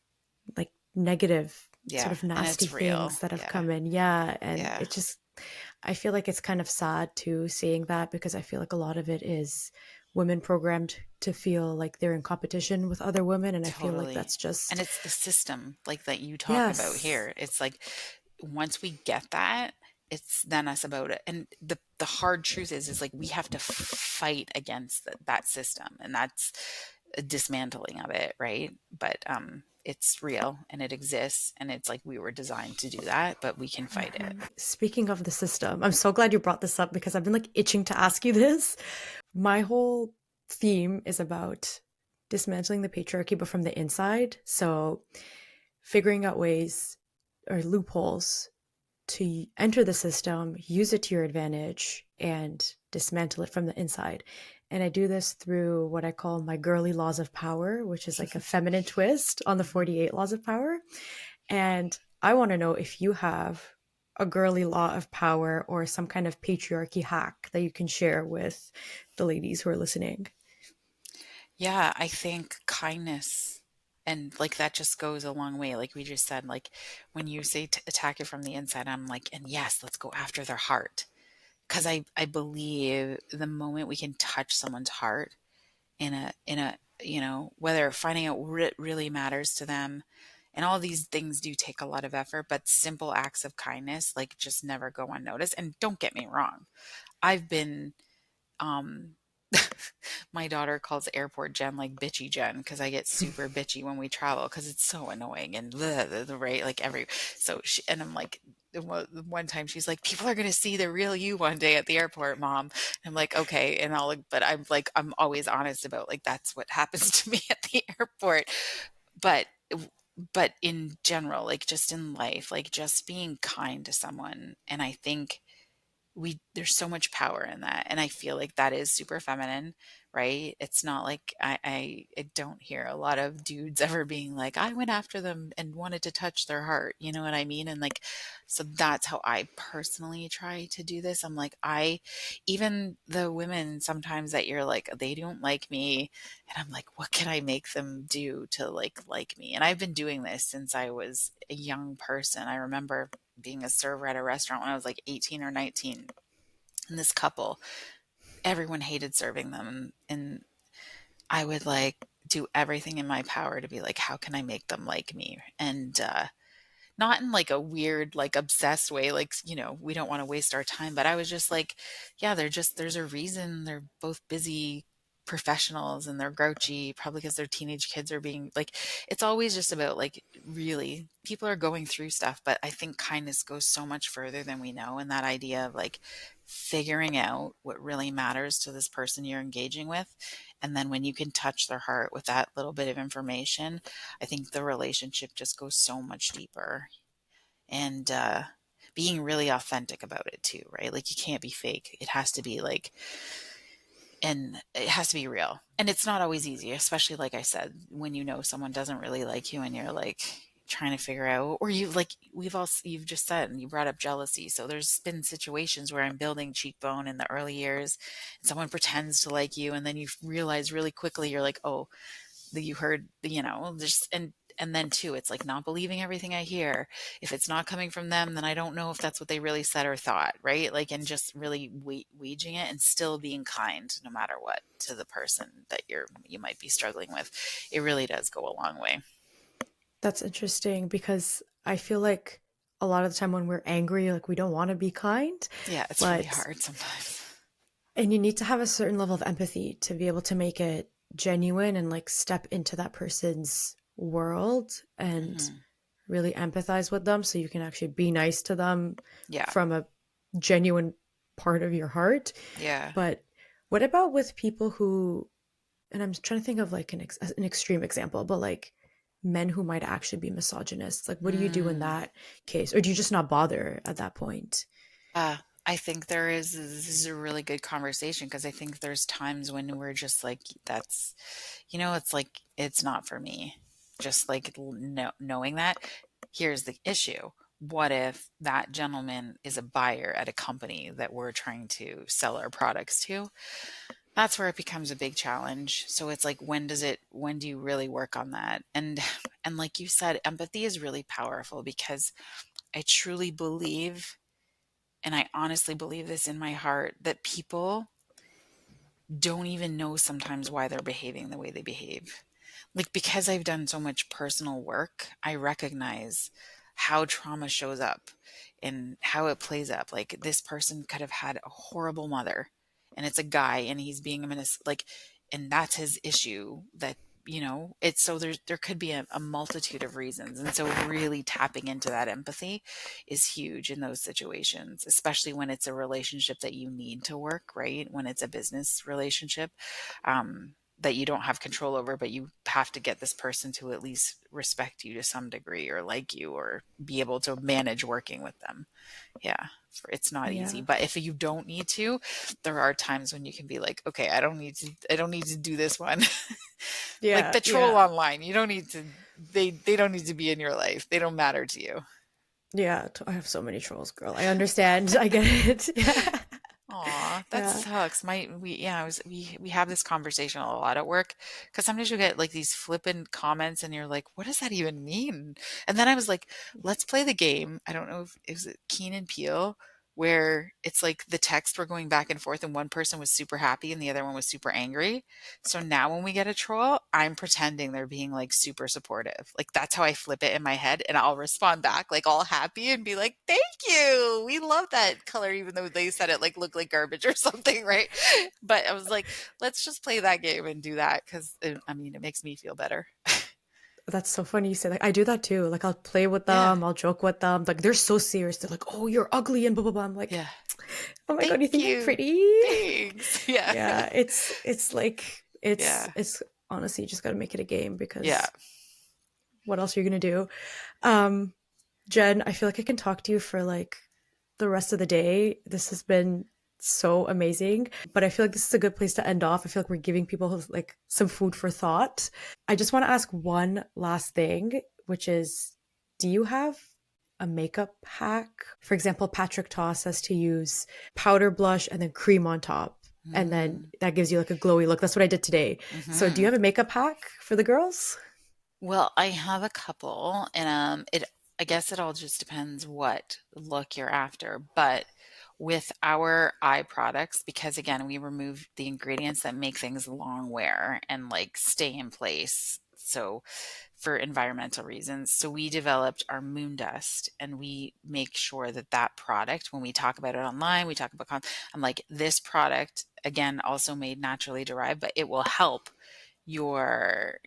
like negative, sort Yeah. of And nasty it's real. things that have Yeah. come in. Yeah. And Yeah. it just, I feel like it's kind of sad too seeing that, because I feel like a lot of it is women programmed to feel like they're in competition with other women. And I feel like Totally. that's And just, it's the system like that you talk about yes. here. It's like once we get that, it's then us about it. And the hard truth is like we have to fight against that system, and that's a dismantling of it, right? But it's real and it exists, and it's like we were designed to do that, but we can fight it. Speaking of the system, I'm so glad you brought this up because I've been like itching to ask you this. My whole theme is about dismantling the patriarchy, but from the inside. So, figuring out ways or loopholes to enter the system, use it to your advantage, and dismantle it from the inside. And I do this through what I call my girly laws of power, which is like a feminine twist on the Mhm. 48 laws of power. And I want to know if you have a girly law of power or some kind of patriarchy hack that you can share with the ladies who are listening. Yeah, I think kindness and like that just goes a long way. Like we just said, like when you say attack it from the inside, I'm like, and yes, let's go after their heart. Because I believe the moment we can touch someone's heart in a whether finding out what really matters to them, and all these things do take a lot of effort, but simple acts of kindness like just never go unnoticed. And don't get me wrong, I've been um my daughter calls airport Jen like bitchy Jen because I get super bitchy when we travel because it's so annoying and right, like every so she, and I'm like one time she's like, people are gonna see the real you one day at the airport, mom. And I'm like, okay, and I'll like, but I'm like, I'm always honest about like that's what happens to me at the airport. But but in general, like just in life, like just being kind to someone, and I think we there's so much power in that, and I feel like that is super feminine, right? It's not like I don't hear a lot of dudes ever being like, I went after them and wanted to touch their heart, you know what I mean? And like, so that's how I personally try to do this. I'm like, I even the women sometimes that you're like, they don't like me, and I'm like, what can I make them do to like me? And I've been doing this since I was a young person. I remember being a server at a restaurant when I was like 18 or 19. And this couple, everyone hated serving them. And I would like do everything in my power to be like, how can I make them like me? And not in like a weird, like obsessed way, like, we don't want to waste our time. But I was just like, yeah, there's a reason they're both busy professionals and they're grouchy, probably because their teenage kids are being like, it's always just about like, really, people are going through stuff. But I think kindness goes so much further than we know. And that idea of like figuring out what really matters to this person you're engaging with. And then when you can touch their heart with that little bit of information, I think the relationship just goes so much deeper. And being really authentic about it too, right? Like you can't be fake. It has to be like, and it has to be real. And it's not always easy, especially like I said, when you know someone doesn't really like you and you're like trying to figure out, or you like, you've just said, and you brought up jealousy. So there's been situations where I'm building Cheekbone in the early years and someone pretends to like you. And then you realize really quickly, you're like, oh, that you heard, just and then too, it's like not believing everything I hear. If it's not coming from them, then I don't know if that's what they really said or thought, right? Like, and just really waging it and still being kind no matter what to the person that you might be struggling with. It really does go a long way. That's interesting because I feel like a lot of the time when we're angry, like we don't want to be kind, Yeah, it's really but hard sometimes. And you need to have a certain level of empathy to be able to make it genuine and like step into that person's world and Hmm. really empathize with them so you can actually be nice to them Yeah. from a genuine part of your heart. Yeah. But what about with people who, and I'm trying to think of like an extreme example, but like men who might actually be misogynists. Like, what do you do in Mm. that case? Or do you just not bother at that point? I think this is a really good conversation because I think there's times when we're just like, that's, it's like, it's not for me. Just like knowing that. Here's the issue. What if that gentleman is a buyer at a company that we're trying to sell our products to? That's where it becomes a big challenge. So it's like, when do you really work on that? And like you said, empathy is really powerful because I truly believe, and I honestly believe this in my heart, that people don't even know sometimes why they're behaving the way they behave. Like, because I've done so much personal work, I recognize how trauma shows up and how it plays up. Like, this person could have had a horrible mother, and it's a guy, and he's being a menace, like, and that's his issue. That, it's so there could be a multitude of reasons. And so really tapping into that empathy is huge in those situations, especially when it's a relationship that you need to work, right? When it's a business relationship, that you don't have control over, but you have to get this person to at least respect you to some degree or like you or be able to manage working with them. Yeah, it's not easy. Yeah. But if you don't need to, there are times when you can be like, okay, I don't need to do this one. Like Yeah. the troll Yeah. online, you don't need to they don't need to be in your life. They don't matter to you. Yeah. I have so many trolls, girl. I understand. I get it. Yeah. Aw, that Yeah. sucks. We have this conversation a lot at work because sometimes you get like these flippant comments and you're like, what does that even mean? And then I was like, let's play the game. I don't know if it was Keen and Peele, where it's like the text were going back and forth and one person was super happy and the other one was super angry. So now when we get a troll, I'm pretending they're being like super supportive. Like that's how I flip it in my head and I'll respond back like all happy and be like, thank you. We love that color, even though they said it like looked like garbage or something, right? But I was like, let's just play that game and do that because I mean, it makes me feel better. That's so funny you say that. I do that too. Like I'll play with Yeah. them, I'll joke with them. Like they're so serious. They're like, "Oh, you're ugly," and blah blah blah. I'm like, Yeah. "Oh my god, Thank you think I'm you. pretty?" Thanks. Yeah. Yeah, it's like Yeah. it's honestly you just got to make it a game Yeah. because what else are you gonna do? Um, Jen, I feel like I can talk to you for like the rest of the day. This has been so amazing, but I feel like this is a good place to end off. I feel like we're giving people like some food for thought. I just want to ask one last thing, which is, do you have a makeup hack? For example, Patrick Ta says to use powder blush and then cream on top. And then Mm. that gives you like a glowy look. That's what I did today. So, do you Hmm. have a makeup hack for the girls? Well, I have a couple, and I guess it all just depends what look you're after. But with our eye products, because again, we remove the ingredients that make things long wear and like stay in place. So for environmental reasons, so we developed our moon dust, and we make sure that that product, when we talk about it online, we talk about, I'm like, this product again, also made naturally derived, but it will help your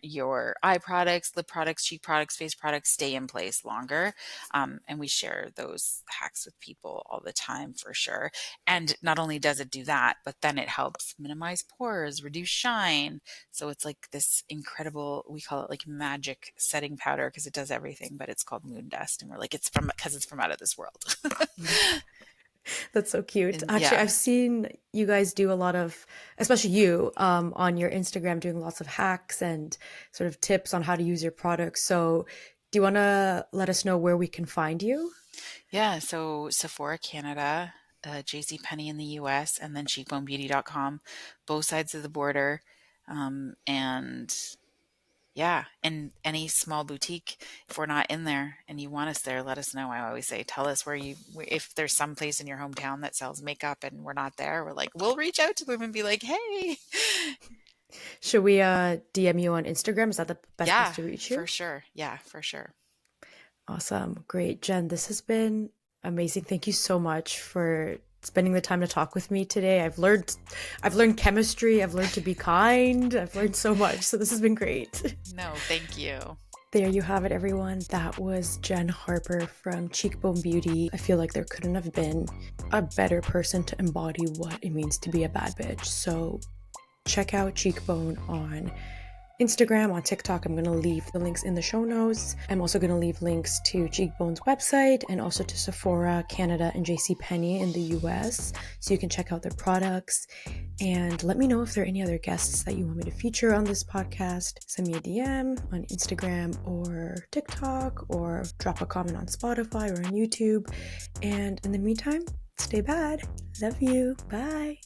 eye products, lip products, cheek products, face products stay in place longer. And we share those hacks with people all the time for sure. And not only does it do that, but then it helps minimize pores, reduce shine. So it's like this incredible, we call it like magic setting powder because it does everything, but it's called moon dust. And we're like, because it's from out of this world. That's so cute. And Actually, yeah. I've seen you guys do a lot of, especially you, on your Instagram, doing lots of hacks and sort of tips on how to use your products. So, do you want to let us know where we can find you? Yeah, so Sephora Canada, JCPenney in the US, and then cheekbonebeauty.com, both sides of the border. And yeah, and any small boutique, if we're not in there and you want us there, let us know. I always say, tell us if there's some place in your hometown that sells makeup and we're not there, we're like, we'll reach out to them and be like, hey. Should we DM you on Instagram? Is that the best place Yeah, to reach for you? sure. Yeah, for sure. Awesome. Great. Jen, this has been amazing. Thank you so much for spending the time to talk with me today. I've learned chemistry, I've learned to be kind, I've learned so much. So this has been great. No, thank you. There you have it, everyone. That was Jenn Harper from Cheekbone Beauty. I feel like there couldn't have been a better person to embody what it means to be a bad bitch. So check out Cheekbone on Instagram, on TikTok. I'm going to leave the links in the show notes. I'm also going to leave links to Cheekbone's website and also to Sephora, Canada, and JCPenney in the US, so you can check out their products. And let me know if there are any other guests that you want me to feature on this podcast. Send me a DM on Instagram or TikTok, or drop a comment on Spotify or on YouTube. And in the meantime, stay bad. Love you. Bye.